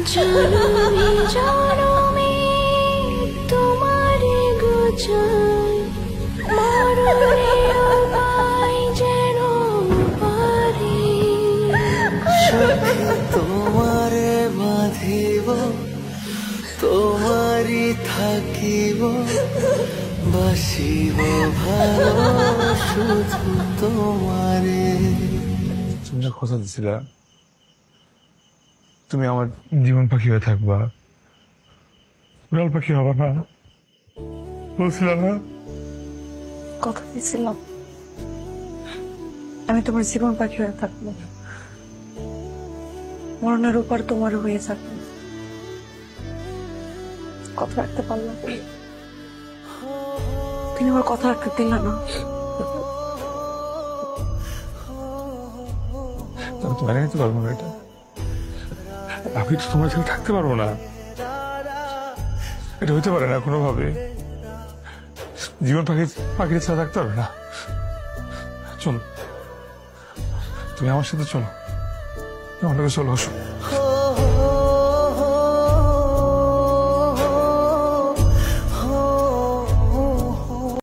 জনমে জনমে তোমারে গোচাই মরণে পাই যেন পারি তোমারে বাঁধিব তোমারি থাকিব বাসিব ভালো শুধু তোমারে। তুমি না কথা দিছিলা তুমি আমার জীবন পাখি হয়ে থাকবা, উড়াল পাখি হবা না বলছিলাম না? কথা দিয়েছিলাম আমি তোমার জীবন পাখি হয়ে থাকবো, মরণের উপর তোমার হয়ে থাকবো। কথা রাখতে পারলাম না, তুমি আমার কথা রাখতে দিলে না। আমি তো মেনে নিতে পারবো না এটা, আমি তো তোমার সাথে থাকতে পারবো না, এটা হইতে পারে না কোনোভাবে। জীবন পাখির ছাড়া থাকতে পারবে না। চলো তুমি আমার সাথে চলো, আমার চলো আসো।